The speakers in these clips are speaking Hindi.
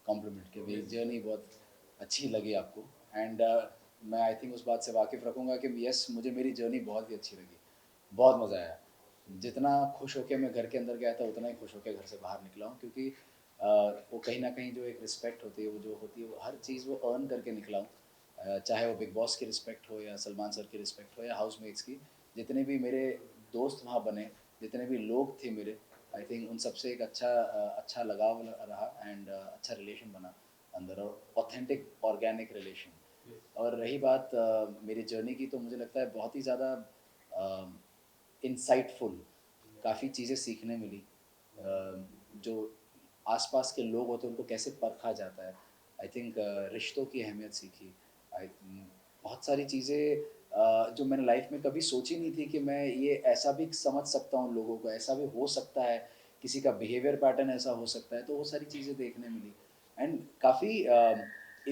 कॉम्प्लीमेंट कि मेरी जर्नी बहुत अच्छी लगी आपको। एंड मैं आई थिंक उस बात से वाकिफ़ रखूँगा कि यस, मुझे मेरी जर्नी बहुत ही अच्छी लगी, बहुत मज़ा आया। जितना खुश होके मैं घर के अंदर गया था, उतना ही खुश होके घर से बाहर निकला हूँ, क्योंकि वो कहीं न कहीं जो एक रिस्पेक्ट होती है, वो जो होती है, वो हर चीज़ वो अर्न करके निकला हूँ। चाहे वो बिग बॉस की रिस्पेक्ट हो या सलमान सर की रिस्पेक्ट हो या हाउसमेट्स की। जितने भी मेरे दोस्त वहाँ बने, जितने भी लोग थे मेरे, आई थिंक उन सबसे एक अच्छा लगाव रहा एंड अच्छा रिलेशन बना अंदर, और ऑथेंटिक ऑर्गेनिक रिलेशन। और रही बात मेरी जर्नी की, तो मुझे लगता है बहुत ही ज़्यादा इंसाइटफुल, काफ़ी चीज़ें सीखने मिली। जो आसपास के लोग होते हैं, उनको कैसे परखा जाता है। आई थिंक रिश्तों की अहमियत सीखी। बहुत सारी चीज़ें जो मैंने लाइफ में कभी सोची नहीं थी कि मैं ये ऐसा भी समझ सकता हूँ लोगों को, ऐसा भी हो सकता है, किसी का बिहेवियर पैटर्न ऐसा हो सकता है, तो वो सारी चीज़ें देखने मिली। एंड काफ़ी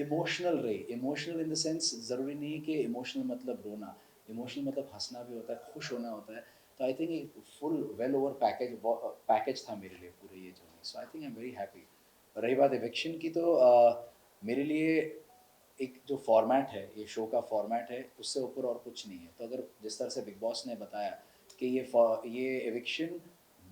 इमोशनल रही। इमोशनल इन द सेंस, ज़रूरी नहीं है कि इमोशनल मतलब रोना, इमोशनल मतलब हँसना भी होता है, खुश होना होता है। तो आई थिंक एक फुल वेल ओवर पैकेज था मेरे लिए पूरे ये journey. So I think I am very happy. रही बात इविक्शन की, तो मेरे लिए एक जो फॉर्मेट है, ये शो का फॉर्मेट है, उससे ऊपर और कुछ नहीं है। तो अगर जिस तरह से बिग बॉस ने बताया कि ये एविक्शन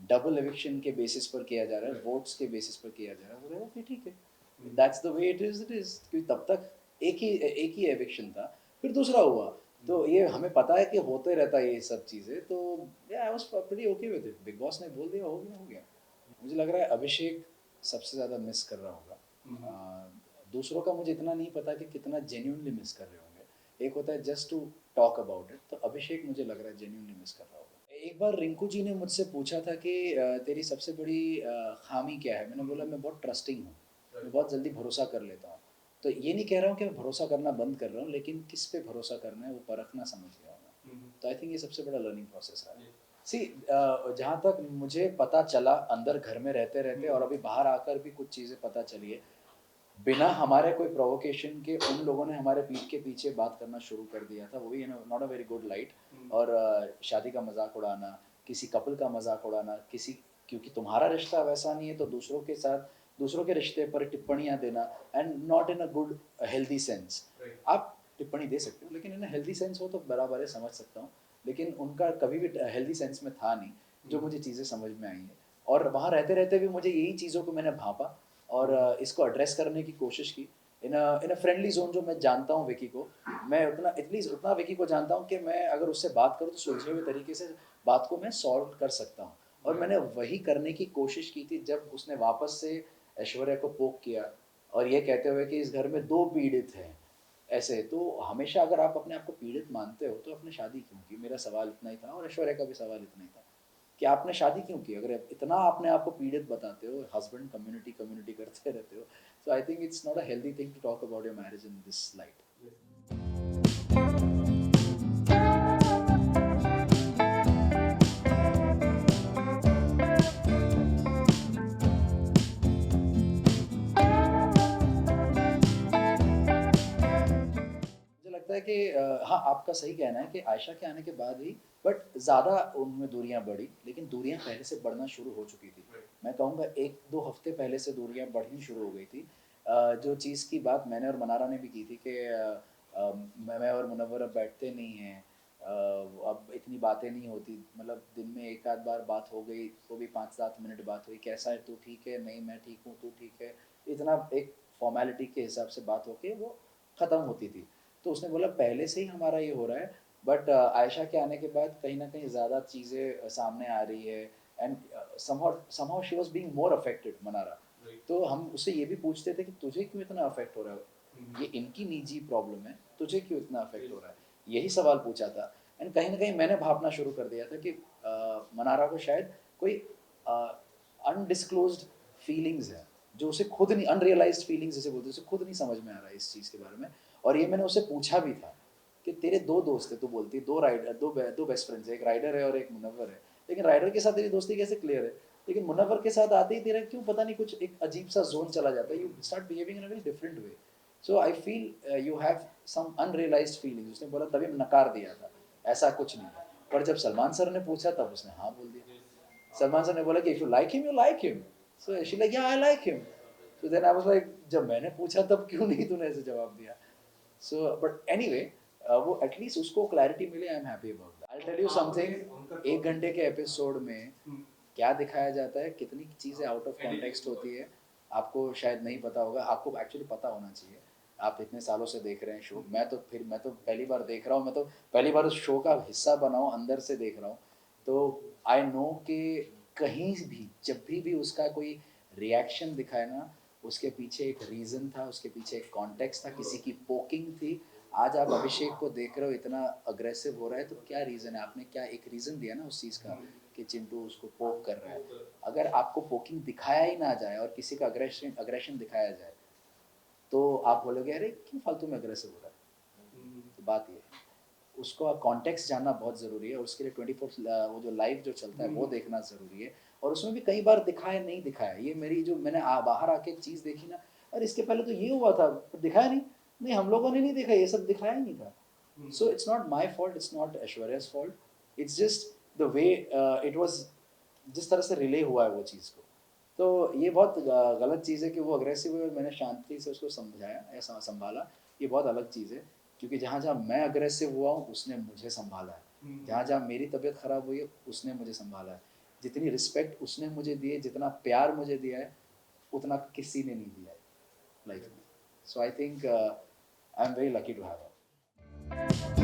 डबल एविक्शन के बेसिस पर किया जा रहा है, वोट्स के बेसिस पर किया जा रहा है, तो ओके ठीक है, that's the way it is. क्योंकि तब तक एक ही एविक्शन था, फिर दूसरा हुआ। तो ये हमें पता है कि होते रहता है ये सब चीज़ें, तो या I was pretty okay with it. Big boss ने बोल दिया, हो गया, हो गया। मुझे लग रहा है अभिषेक सबसे ज़्यादा मिस कर रहा होगा। दूसरों का मुझे इतना नहीं पता कि कितना जेन्युइनली मिस कर रहे होंगे। एक होता है just to talk about it, तो अभिषेक मुझे लग रहा है जेन्युइनली मिस कर रहा होगा। एक बार रिंकू जी ने मुझसे पूछा था कि तेरी सबसे बड़ी ख़ामी क्या है? मैंने बोला मैं बहुत ट्रस्टिंग हूँ, मैं बहुत जल्दी भरोसा कर लेता हूँ। तो ये नहीं कह रहा हूँ कि मैं भरोसा करना बंद कर रहा हूँ, लेकिन किस पे भरोसा करना है वो परखना समझ गया हूँ मैं। तो आई थिंक ये सबसे बड़ा लर्निंग प्रोसेस रहा है। सी जहाँ तक मुझे पता चला अंदर घर में रहते-रहते, और अभी बाहर आकर भी कुछ चीज़ें पता चली है, बिना हमारे कोई प्रोवोकेशन के उन लोगों ने हमारे पीठ के पीछे बात करना शुरू कर दिया था, वो भी in not a very good light. और शादी का मज़ाक उड़ाना, किसी कपल का मज़ाक उड़ाना, किसी क्योंकि तुम्हारा रिश्ता वैसा नहीं है, तो दूसरों के रिश्ते पर टिप्पणियाँ देना, and not in a good healthy sense. आप टिप्पणी दे सकते हो, लेकिन इन अ हेल्दी सेंस हो तो बराबर है, समझ सकता हूँ। लेकिन उनका कभी भी हेल्दी सेंस में था नहीं, जो मुझे चीज़ें समझ में आई हैं। और वहाँ रहते-रहते भी मुझे यही चीज़ों को मैंने भाँपा, और इसको एड्रेस करने की कोशिश की इन अ फ्रेंडली ज़ोन। जो मैं जानता हूँ विकी को, मैं उतना एटलीस्ट उतना विकी को जानता हूँ कि मैं अगर उससे बात करूँ तो सुलझे हुए तरीके से बात को मैं सॉल्व कर सकता हूँ। और मैंने वही करने की कोशिश की थी जब उसने वापस से ऐश्वर्या को पोक किया, और ये कहते हुए कि इस घर में 2 पीड़ित हैं। ऐसे तो हमेशा अगर आप अपने आप को पीड़ित मानते हो, तो आपने शादी क्यों की? मेरा सवाल इतना ही था, और ऐश्वर्या का भी सवाल इतना ही था कि आपने शादी क्यों की? अगर आप इतना अपने आप को पीड़ित बताते हो, हस्बैंड कम्युनिटी कम्युनिटी करते रहते हो, so I think it's not a healthy thing to talk about your marriage in this light. मुझे लगता है कि हाँ, आपका सही कहना है कि आयशा के आने के बाद ही बट ज़्यादा उनमें दूरियाँ बढ़ी, लेकिन दूरियाँ पहले से बढ़ना शुरू हो चुकी थी। मैं कहूँगा 1-2 हफ्ते पहले से दूरियाँ बढ़नी शुरू हो गई थी। जो चीज़ की बात मैंने और मनारा ने भी की थी कि मैं और मुनव्वर अब बैठते नहीं हैं। अब इतनी बातें नहीं होती, मतलब दिन में 1 आध बार बात हो गई, वो भी 5-7 मिनट बात हुई, कैसा है तू ठीक है? नहीं मैं ठीक हूँ, तू ठीक है? इतना एक फ़ॉर्मेलिटी के हिसाब से बात होके वो ख़त्म होती थी। तो उसने बोला पहले से ही हमारा ये हो रहा है, बट आयशा के आने के बाद कहीं न कहीं ज़्यादा चीज़ें सामने आ रही है, and somehow somehow she was being more affected, Mannara. तो हम उससे ये भी पूछते थे कि तुझे क्यों इतना अफेक्ट हो रहा है? ये इनकी निजी प्रॉब्लम है, तुझे क्यों इतना अफेक्ट हो रहा है? यही सवाल पूछा था। एंड कहीं न कहीं मैंने भाँपना शुरू कर दिया था कि मनारा को शायद कोई अ, अनडिस्क्लोज़्ड फीलिंग्स हैं, जो उसे खुद नहीं, अनरियलाइज़्ड फीलिंग्स जिसे बोलते हैं, उसे खुद नहीं समझ में आ रहा है इस चीज़ के बारे में। और ये मैंने उससे पूछा भी था कि तेरे 2 दोस्त हैं, तू बोलती है 2 बेस्ट फ्रेंड्स हैं, एक राइडर है और एक मुनव्वर है। लेकिन राइडर के साथ तेरी दोस्ती कैसे क्लियर है? लेकिन मुनव्वर के साथ आते ही तेरा क्यों पता नहीं कुछ एक अजीब-सा ज़ोन चला जाता है, you start behaving in a very different way. So I feel you have some unrealised feelings. उसने बोला तभी नकार दिया था, ऐसा कुछ नहीं है। पर जब सलमान सर ने पूछा तब उसने हाँ बोल दिया। सलमान सर ने बोला कि if you like him, you like him. So she like या आई लाइक हिम। तो देन आई वाज लाइक जब मैंने पूछा तब क्यों नहीं तूने ऐसे जवाब दिया? सो बट एनीवे वो एटलीस्ट उसको क्लैरिटी मिली, I am happy about that. I will tell you something, 1 घंटे के एपिसोड में क्या दिखाया जाता है, कितनी चीज़ें आउट ऑफ कॉन्टेक्स्ट होती है, आपको शायद नहीं पता होगा, आपको एक्चुअली पता होना चाहिए। आप इतने सालों से देख रहे हैं शो, मैं तो पहली बार देख रहा हूँ, मैं तो पहली बार उस शो का हिस्सा बना हूँ, अंदर से देख रहा हूँ। तो आई नो कि कहीं भी जब भी उसका कोई रिएक्शन दिखाए ना, उसके पीछे एक रीज़न था, उसके पीछे एक कॉन्टेक्स्ट था, किसी की पोकिंग थी। आज आप अभिषेक को देख रहे हो इतना अग्रेसिव हो रहा है, तो क्या रीज़न है? आपने क्या एक रीज़न दिया ना उस चीज़ का कि चिंटू उसको पोक कर रहा है। अगर आपको पोकिंग दिखाया ही ना जाए और किसी का अग्रेशन अग्रेशन दिखाया जाए, तो आप बोलोगे अरे क्यों फालतू में अग्रेसिव हो रहा है? तो बात ये है, उसको कॉन्टेक्स्ट जानना बहुत ज़रूरी है और उसके लिए 24 वो जो लाइव जो चलता है वो देखना ज़रूरी है। और उसमें भी कई बार दिखाया नहीं दिखाया, ये मेरी जो मैंने बाहर आके चीज़ देखी ना, अरे इसके पहले तो ये हुआ था, पर दिखाया नहीं। नहीं, हम लोगों ने नहीं देखा, ये सब दिखाया ही नहीं था। So it's not my fault, it's not Aishwarya's fault, it's just the way it was, जिस तरह से रिले हुआ है वो चीज़ को। तो ये बहुत गलत चीज़ है कि वो अग्रेसिव हुई और मैंने शांति से उसको समझाया या संभाला। ये बहुत अलग चीज़ है, क्योंकि जहाँ जहाँ मैं अग्रेसिव हुआ हूँ उसने मुझे संभाला है, जहाँ जहाँ मेरी तबीयत खराब हुई है उसने मुझे संभाला है। जितनी रिस्पेक्ट उसने मुझे दी है, जितना प्यार मुझे दिया है, उतना किसी ने नहीं दिया है लाइफ में। So I think I am very lucky to have